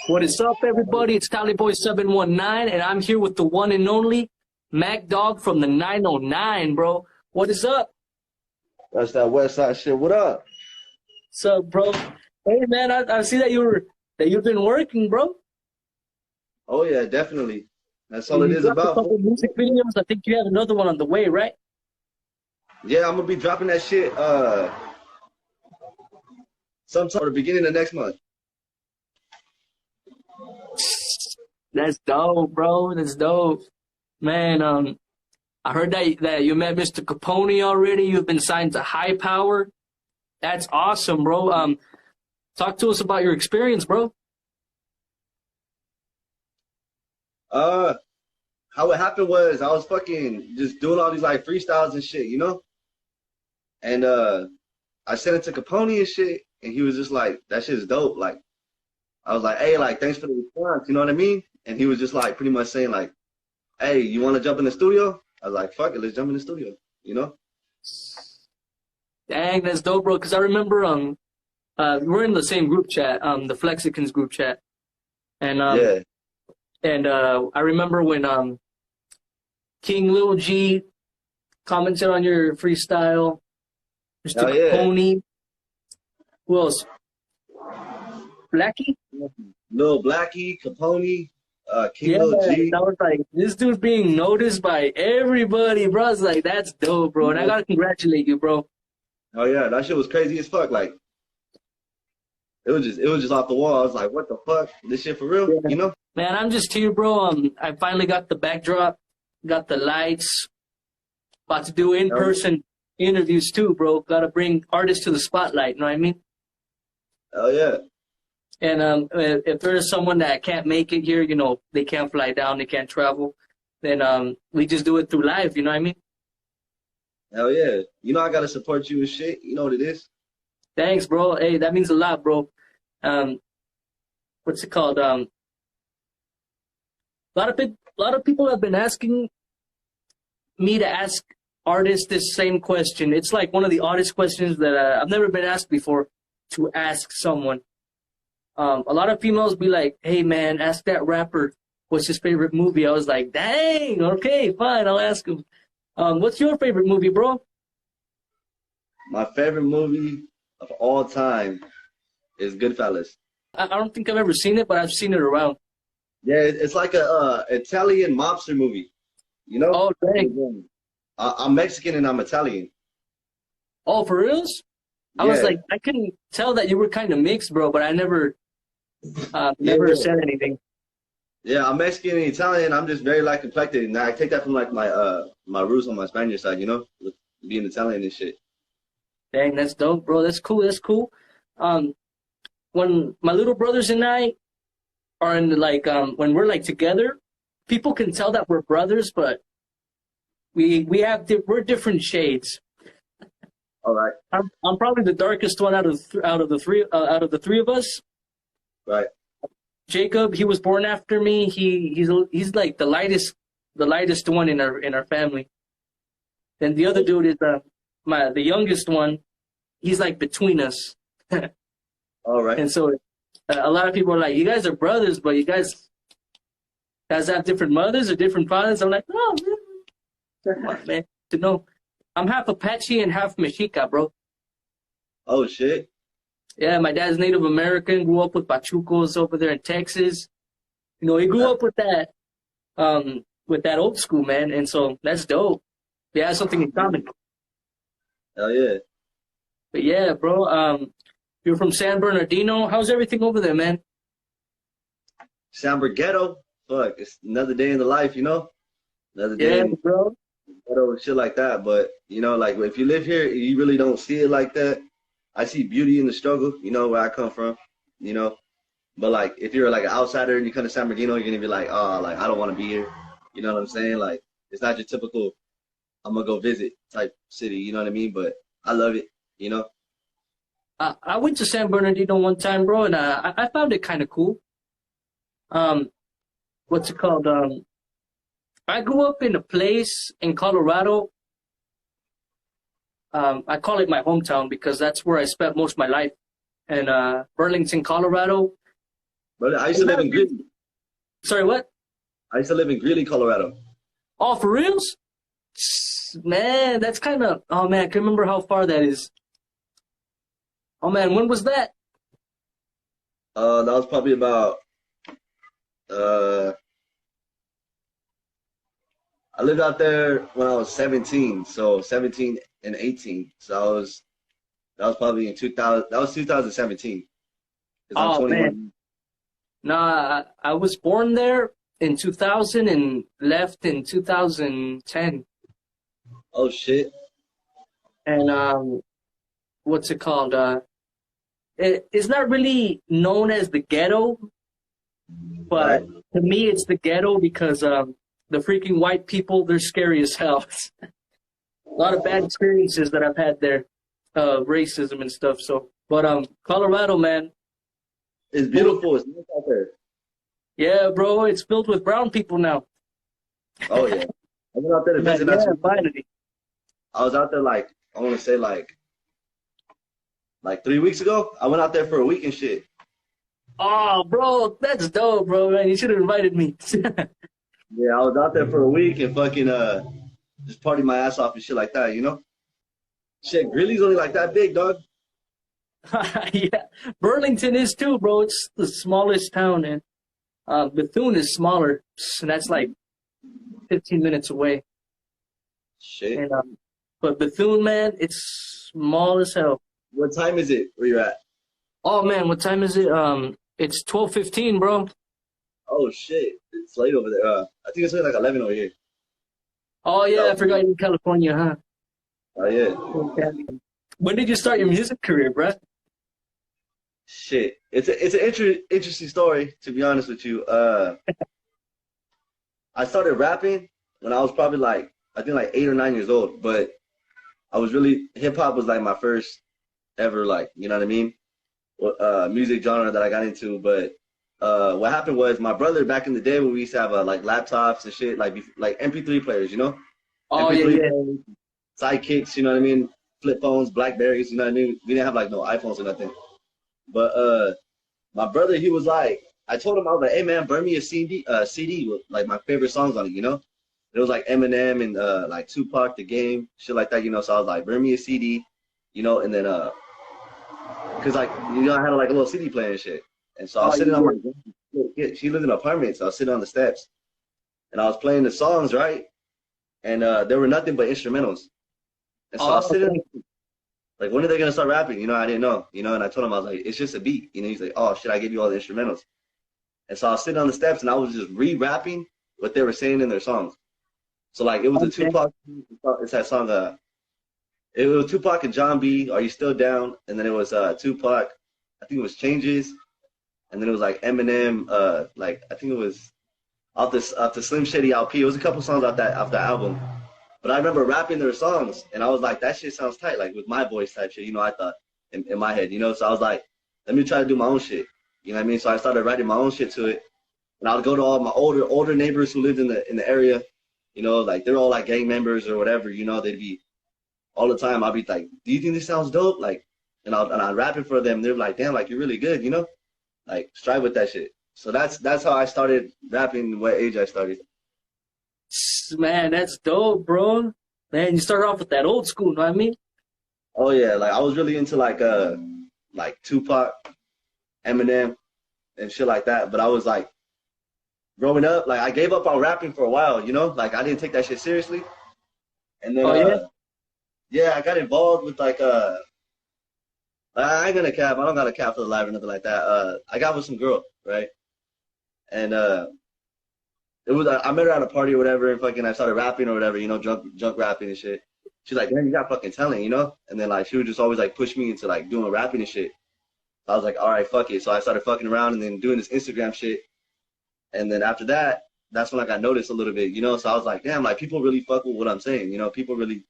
What is up, everybody? It's Tallyboy719, and I'm here with the one and only Mac Dogg from the 909, bro. What is up? That's that West Side shit. What up? What's up, bro? Hey, man, I see that you've been working, bro. Oh yeah, definitely. That's all it is dropped about. a couple music videos. I think you have another one on the way, right? Yeah, I'm gonna be dropping that shit sometime at the beginning of next month. That's dope, bro. That's dope, man. I heard that you met Mr. Capone already. You've been signed to High Power. That's awesome, bro. Talk to us about your experience, bro. How it happened was I was fucking just doing all these like freestyles and shit, you know? And I sent it to Capone and shit, and he was just like, that shit's dope. Like, I was like, hey, like, thanks for the response, you know what I mean? And he was just like pretty much saying like, hey, you wanna jump in the studio? I was like, fuck it, let's jump in the studio, you know? Dang, that's dope, bro. Cause I remember we're in the same group chat, the Flexicans group chat. And Yeah. And I remember when King Lil G commented on your freestyle, Mr. Hell yeah. Capone. Who else? Blackie? Lil Blackie, Capone, King Yeah, Lil G. I was like, this dude's being noticed by everybody, bro. I was like, that's dope, bro. And I gotta congratulate you, bro. Oh yeah, that shit was crazy as fuck. Like, it was just off the wall. I was like, what the fuck? This shit for real? Yeah. You know? Man, I'm just here, bro. I finally got the backdrop, got the lights. About to do in-person interviews too, bro. Gotta bring artists to the spotlight, you know what I mean? Oh yeah. And if there's someone that can't make it here, you know, they can't fly down, they can't travel, then we just do it through live, you know what I mean? Hell yeah. You know I gotta support you and shit. You know what it is? Thanks, bro. Hey, that means a lot, bro. What's it called? A lot of people have been asking me to ask artists this same question. It's like one of the oddest questions that I've never been asked before to ask someone. A lot of females be like, hey, man, ask that rapper what's his favorite movie. I was like, dang, okay, fine, I'll ask him. What's your favorite movie, bro? My favorite movie of all time is Goodfellas. I don't think I've ever seen it, but I've seen it around. Yeah, it's like a Italian mobster movie. You know? Oh, dang. I'm Mexican and I'm Italian. Oh, for reals? I was like, I couldn't tell that you were kind of mixed, bro, but I never said anything. Yeah, I'm Mexican and Italian. I'm just very like complected, and I take that from like my roots on my Spanish side, you know, with being Italian and shit. Dang, that's dope, bro. That's cool. That's cool. When my little brothers and I are in when we're like together, people can tell that we're brothers, but we're different shades. All right. I'm probably the darkest one out of the three of us. Right. Jacob, he was born after me. He's like the lightest one in our family. Then the other dude is the youngest one. He's like between us. All right. And so a lot of people are like, you guys are brothers, but you guys have different mothers or different fathers. I'm like, oh man, come on, man. To know, I'm half Apache and half Mexica, bro. Oh shit. Yeah, my dad's Native American, grew up with Pachucos over there in Texas. You know, he grew up with that old school, man. And so that's dope. They have something in common. Hell yeah. But yeah, bro, you're from San Bernardino. How's everything over there, man? San Ghetto. Fuck, it's another day in the life, you know? Another day in bro. ghetto and shit like that. But, you know, like if you live here, you really don't see it like that. I see beauty in the struggle, you know, where I come from, you know. But like if you're like an outsider and you come to San Bernardino, you're gonna be like, oh, like I don't want to be here. You know what I'm saying? Like it's not your typical I'm gonna go visit type city, you know what I mean? But I love it, you know. I went to San Bernardino one time, bro, and I found it kind of cool. What's it called? I grew up in a place in Colorado. I call it my hometown because that's where I spent most of my life. In Burlington, Colorado. Brother, I used to live in Greeley. Sorry, what? I used to live in Greeley, Colorado. Oh, for reals? Man, that's kind of. Oh man, I can remember how far that is. Oh man, when was that? That was probably about uh I lived out there when I was 17, so 17 and 18. So that was probably in 2000. That was 2017 because I'm Oh man, 21. nah, I was born there in 2000 and left in 2010. Oh shit. And what's it called? It's not really known as the ghetto, but Right. to me, it's the ghetto because the freaking white people, they're scary as hell. A lot of bad experiences that I've had there, racism and stuff. So, but Colorado, man, It's beautiful. It's nice out there. yeah, bro, it's filled with brown people now. Oh yeah. I went out there to Man, visit. yeah, finally. I was out there like I want to say like 3 weeks ago. I went out there for a week and shit. Oh, bro, that's dope, bro. Man, you should have invited me. Yeah, I was out there for a week and fucking just party my ass off and shit like that, you know? Shit, Greeley's only like that big, dog. Yeah, Burlington is too, bro. It's the smallest town, and Bethune is smaller, and that's like 15 minutes away. Shit. And but Bethune, man, it's small as hell. What time is it where you're at? Oh man, what time is it? It's 12:15, bro. Oh shit. It's late over there. I think it's only like 11 over here. Oh yeah, I No. forgot you're in California, huh? Oh yeah. Okay. When did you start your music career, bro? Shit. It's an interesting story, to be honest with you. I started rapping when I was probably like I think like 8 or 9 years old, but I was really hip hop was like my first ever like, you know what I mean? Music genre that I got into, but what happened was my brother back in the day when we used to have like laptops and shit, like MP3 players, you know, Oh yeah, MP3 yeah. players, sidekicks, you know what I mean, flip phones, Blackberries, you know what I mean. We didn't have like no iPhones or nothing, but my brother he was like, I told him I was like, hey man, burn me a CD with like my favorite songs on it, you know. It was like Eminem and like Tupac, The Game, shit like that, you know. So I was like, burn me a CD, you know, and then cause like you know I had like a little CD player and shit. And so I Oh was sitting on my yeah. she lived in an apartment, so I was sitting on the steps and I was playing the songs, right? And there were nothing but instrumentals. And so I Oh, was sitting okay. like, when are they gonna start rapping? You know, I didn't know, you know, and I told him I was like, it's just a beat, you know. He's like, oh shit, I gave you all the instrumentals. And so I was sitting on the steps and I was just re-rapping what they were saying in their songs. So like it was a Okay. Tupac, it's that song it was Tupac and John B, Are You Still Down? And then it was Tupac, I think it was Changes. And then it was like Eminem, like I think it was off the Slim Shady LP. It was a couple songs off that album. But I remember rapping their songs, and I was like, that shit sounds tight, like with my voice type shit. You know, I thought in my head, you know. So I was like, let me try to do my own shit. You know what I mean? So I started writing my own shit to it, and I would go to all my older neighbors who lived in the area. You know, like they're all like gang members or whatever. You know, they'd be all the time. I'd be like, do you think this sounds dope? Like, and I'd rap it for them. They're like, damn, like you're really good. You know. Like strive with that shit. So that's how I started rapping. What age I started? Man, that's dope, bro. Man, you started off with that old school, know what I mean? Oh yeah, like I was really into like Tupac, Eminem, and shit like that. But I was like growing up, like I gave up on rapping for a while. You know, like I didn't take that shit seriously. And then Oh yeah. yeah, I got involved with like I ain't gonna cap. I don't got a cap for the live or nothing like that. I got with some girl, right? And it was I met her at a party or whatever, and fucking I started rapping or whatever, you know, drunk rapping and shit. She's like, man, you got fucking talent, you know? And then like she would just always like push me into like doing rapping and shit. So I was like, all right, fuck it. So I started fucking around and then doing this Instagram shit. And then after that, that's when I got noticed a little bit, you know? So I was like, damn, like people really fuck with what I'm saying, you know? People really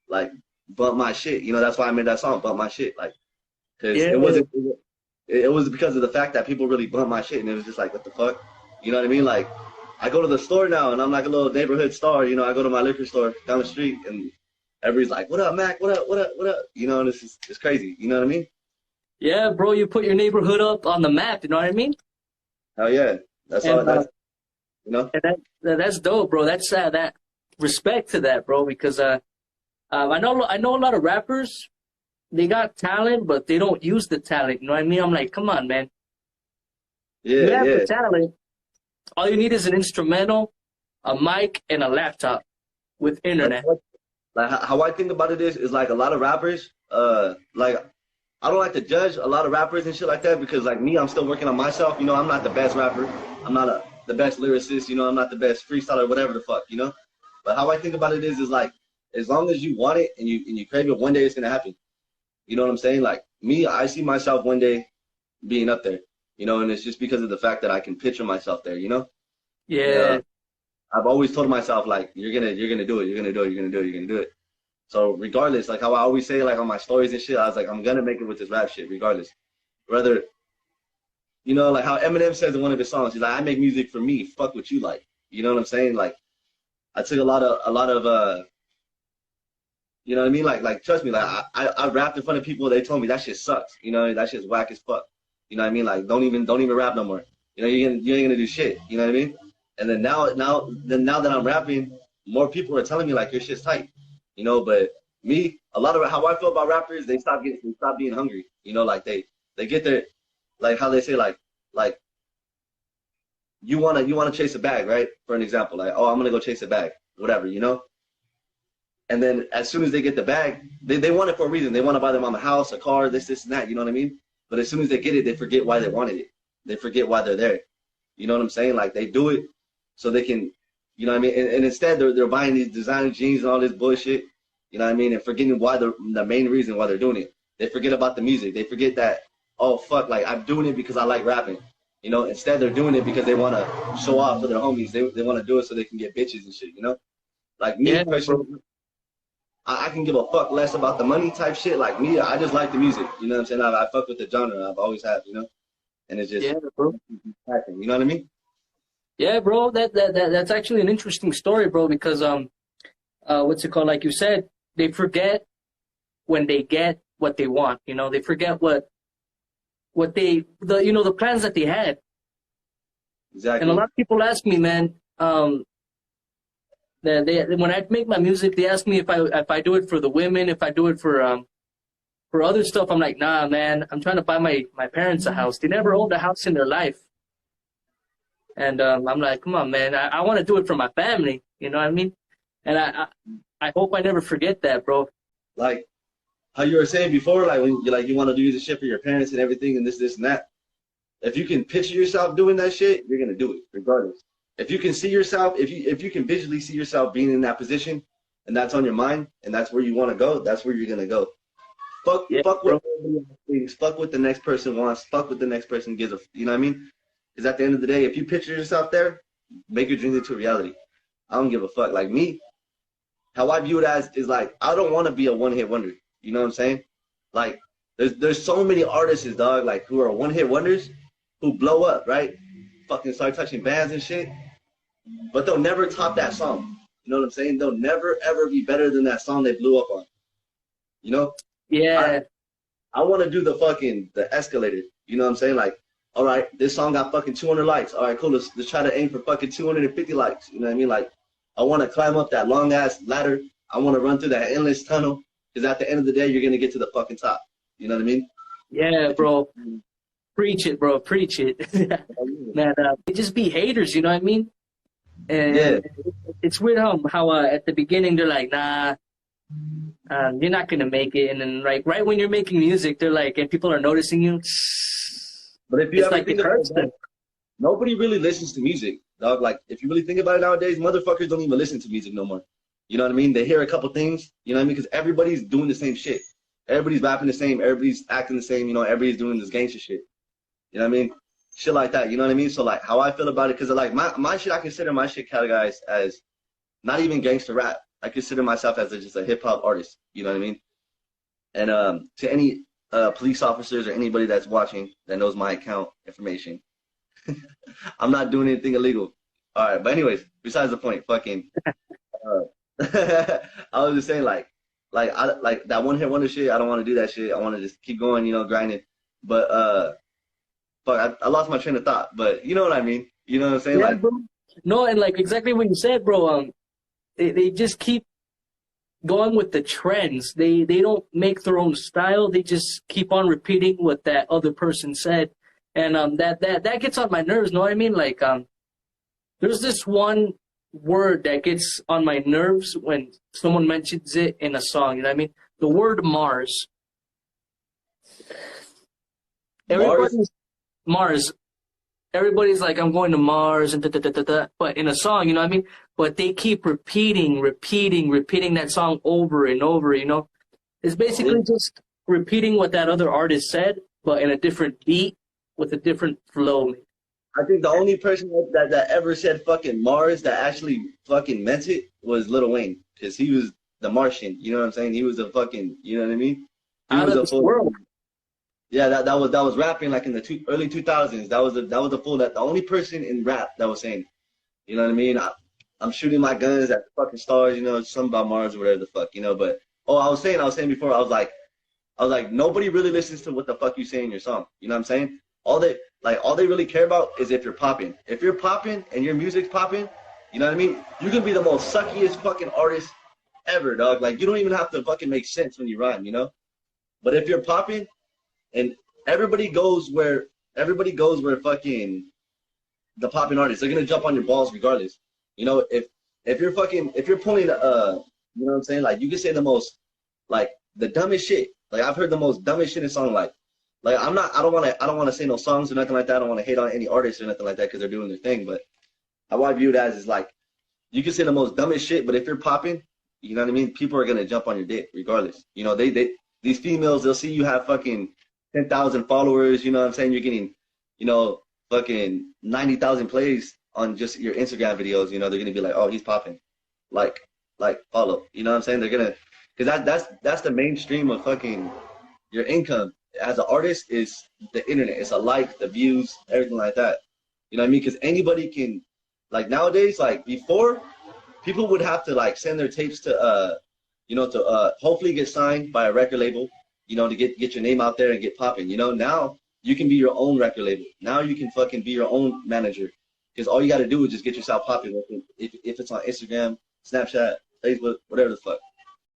like bump my shit, you know? That's why I made that song, Bump My Shit, like, because Yeah. it was because of the fact that people really bump my shit, and it was just like, what the fuck? You know what I mean? Like, I go to the store now, and I'm like a little neighborhood star. You know, I go to my liquor store down the street, and everybody's like, what up, Mac? What up? What up? What up? You know, and it's crazy. You know what I mean? Yeah, bro, you put your neighborhood up on the map, you know what I mean? Hell yeah. That's all. And That's you know. and that's dope, bro. That's that respect to that, bro. Because I know a lot of rappers. They got talent, but they don't use the talent. You know what I mean? I'm like, come on, man. You Yeah, have the yeah. talent. All you need is an instrumental, a mic, and a laptop with Like, internet. like how I think about it is like a lot of rappers. Like I don't like to judge a lot of rappers and shit like that because like me, I'm still working on myself. You know, I'm not the best rapper. I'm not the best lyricist. You know, I'm not the best freestyler, whatever the fuck. You know, but how I think about it is like as long as you want it and you crave it, one day it's gonna happen. You know what I'm saying? Like me, I see myself one day being up there. You know, and it's just because of the fact that I can picture myself there. You know, and Yeah, I've always told myself like you're gonna do it, you're gonna do it, you're gonna do it, you're gonna do it. So regardless, like how I always say like on my stories and shit, I was like I'm gonna make it with this rap shit regardless. Whether you know like how Eminem says in one of his songs, he's like I make music for me, fuck what you like. You know what I'm saying? Like I took a lot of you know what I mean? Like trust me, like I rapped in front of people, they told me that shit sucks. You know, that shit's whack as fuck. You know what I mean? Like don't even rap no more. You know, you ain't gonna do shit. You know what I mean? And then now that I'm rapping, more people are telling me like your shit's tight. You know, but me, a lot of how I feel about rappers, they stop being hungry. You know, like they get their like how they say like you wanna chase a bag, right? For an example, like, oh, I'm gonna go chase a bag, whatever, you know? And then as soon as they get the bag, they want it for a reason. They want to buy their mom a house, a car, this, and that, you know what I mean? But as soon as they get it, they forget why they wanted it. They forget why they're there. You know what I'm saying? Like they do it so they can, you know what I mean? And instead they're buying these designer jeans and all this bullshit, you know what I mean? And forgetting why the main reason why they're doing it. They forget about the music. They forget that, oh fuck, like I'm doing it because I like rapping. You know, instead they're doing it because they want to show off for their homies. They want to do it so they can get bitches and shit, you know? Like me yeah, personally, bro. I can give a fuck less about the money type shit. Like me, I just like the music. You know what I'm saying? I fuck with the genre. I've always have, you know? And it's just, Yeah, bro. you know what I mean? Yeah, bro. That's actually an interesting story, bro. Because what's it called? Like you said, they forget when they get what they want. You know, they forget what the plans that they had. And a Exactly. lot of people ask me, man, when I make my music, they ask me if I do it for the women, if I do it for other stuff. I'm like, nah, man, I'm trying to buy my parents a house. They never owned a house in their life. And I'm like, come on, man, I want to do it for my family. You know what I mean? And I hope I never forget that, bro. Like how you were saying before, like when you want to do this shit for your parents and everything and this and that. If you can picture yourself doing that shit, you're gonna do it regardless. If you can see yourself, if you can visually see yourself being in that position and that's on your mind and that's where you want to go, that's where you're gonna go. Yeah, Fuck what bro. everybody else thinks. Fuck what the next person wants. Fuck what the next person gives a. You know what I mean? Because at the end of the day, if you picture yourself there, make your dreams into reality. I don't give a fuck. Like me, how I view it as is like I don't want to be a one hit wonder. You know what I'm saying? Like there's so many artists, dog, like who are one hit wonders, who blow up, right? Fucking start touching bands and shit, but they'll never top that song. You know what I'm saying? They'll never ever be better than that song they blew up on. You know? I Yeah, I want to do the escalator. You know what I'm saying? Like, all right, this song got fucking 200 likes. All right, cool. Let's try to aim for fucking 250 likes. You know what I mean? Like, I want to climb up that long ass ladder. I want to run through that endless tunnel. Because at the end of the day, you're gonna get to the fucking top. You know what I mean? yeah, If you, bro. Preach it, bro. Preach it. Man, they just be haters. You know what I mean? yeah, And it's weird how at the beginning they're like, nah, you're not gonna make it, and then like right when you're making music, they're like, and people are noticing you. but if you It's ever like think it about hurts it, them. nobody really listens to music, dog. Like, if you really think about it nowadays, motherfuckers don't even listen to music no more. You know what I mean? They hear a couple things, you know what I mean? Because everybody's doing the same shit. Everybody's rapping the same. Everybody's acting the same. You know, everybody's doing this gangster shit. You know what I mean? Shit like that. You know what I mean? So, like, how I feel about it, because, like, my shit, I consider my shit categorized as not even gangster rap. I consider myself as just a hip hop artist. You know what I mean? And to any police officers or anybody that's watching that knows my account information, I'm not doing anything illegal. All right, but anyways, besides the point, fucking. Uh, I was just saying, like that one hit wonder shit. I don't want to do that shit. I want to just keep going, you know, grinding. But fuck, I lost my train of thought, but you know what I mean. You know what I'm saying? Yeah, Like, bro. No, and like exactly what you said, bro. They just keep going with the trends. They don't make their own style. They just keep on repeating what that other person said, and that gets on my nerves. Know what I mean? Like there's this one word that gets on my nerves when someone mentions it in a song. You know what I mean? The word Mars. Mars. Everybody's Mars. Everybody's like, I'm going to Mars and da da da da da. But in a song, you know what I mean? But they keep repeating that song over and over, you know? It's basically just repeating what that other artist said, but in a different beat with a different flow. I think the only person that ever said fucking Mars that actually fucking meant it was Lil Wayne, because he was the Martian. You know what I'm saying? He was a fucking, you know what I mean? He Out was of a this full. world. Yeah, that was rapping like in the early 2000s. That was the full, that the only person in rap that was saying, you know what I mean? I'm shooting my guns at the fucking stars, you know, something about Mars or whatever the fuck, you know. But I was saying before, I was like, nobody really listens to what the fuck you say in your song. You know what I'm saying? All they really care about is if you're popping. If you're popping and your music's popping, you know what I mean? You can be the most suckiest fucking artist ever, dog. Like, you don't even have to fucking make sense when you rhyme, you know? But if you're popping, and everybody goes where fucking the popping artists, they're gonna jump on your balls regardless. You know, if you're pulling you know what I'm saying? Like, you can say the most, like, the dumbest shit. Like, I've heard the most dumbest shit in song, like I don't wanna say no songs or nothing like that. I don't wanna hate on any artists or nothing like that because they're doing their thing. But how I view it as is like, you can say the most dumbest shit, but if you're popping, you know what I mean? People are gonna jump on your dick regardless. You know, these females, they'll see you have fucking 10,000 followers, you know what I'm saying? You're getting, you know, fucking 90,000 plays on just your Instagram videos. You know, they're gonna be like, oh, he's popping, like follow. You know what I'm saying? They're gonna, because that's the mainstream of fucking your income as an artist is the internet. It's a like, the views, everything like that. You know what I mean? Because anybody can, like nowadays, like before, people would have to like send their tapes to you know, to hopefully get signed by a record label, you know, to get your name out there and get popping. You know, now you can be your own record label. Now you can fucking be your own manager, because all you got to do is just get yourself popping. If it's on Instagram, Snapchat, Facebook, whatever the fuck.